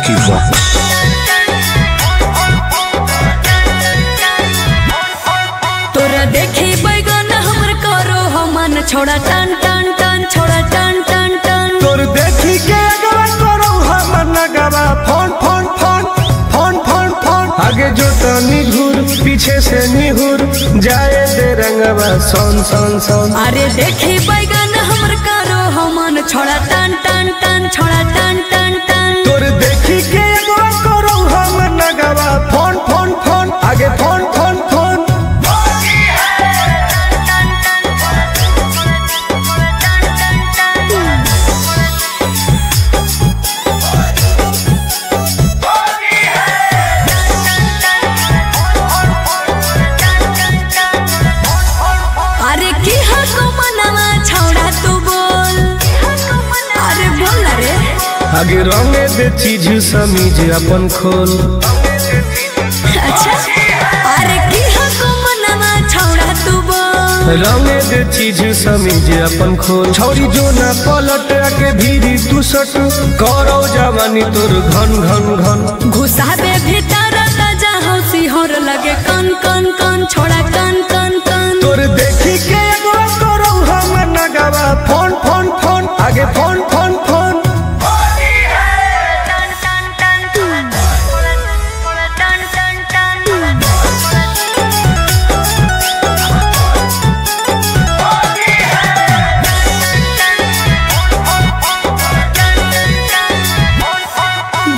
Vicky Vox. तोरा देखी बैगन हमर करो हमन छोड़ा टन टन टन छोड़ा टन टन टन तोर देखी के अगवा करो हमन नगवा phone phone phone phone phone phone आगे जो तनी घूर पीछे से निहुर जाए दे रंगवा सोन सोन सोन। अरे देखी बैगन हमर करो हमन छोड़ा टन टन टन छोड़ा टन टन टन तोर देखी के अगवा करो हमन नगवा फोन फोन फोन आगे फोन फोन फोन। अरे की हको मनवा छोड़ा तू बोल अरे बोल रे आगे रंगे दे चीज समीज अपन खोल। अच्छा अरे की हको मनवा छोड़ा तू बोल रंगे दे चीज समीज अपन खोल। छौरी जो ना पलट के भीरी तू सट करो जवानी तोर घन घन घन घुसाबे भीतर ताजा हंसी हर लगे कन कन कन छोड़ा कन कन कन तोर देखी के एगो करो हम नगवा फोन फोन फोन आगे फोन फोन फोन।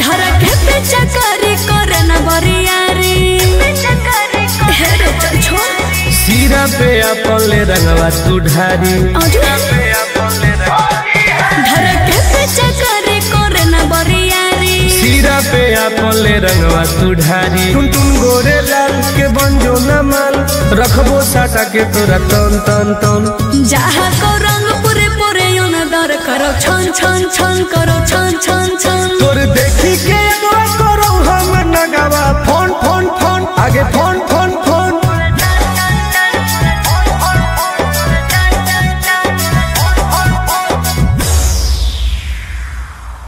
धरके पे चकारी करे न बरियारी हेरे चल छोड़ सीरा पे अपन ले रंगवा तू ढारी धरके पे चकारी करे न बरियारी सीरा पे अपन ले रंगवा तू ढारी टुन टुन गोरे लाल के बंजो न माल रखबो साटा के तोरा तन तन तन जहा को रंग पूरे पूरे योन दर करो छन छन छन करो छन छन छन तोर देखी के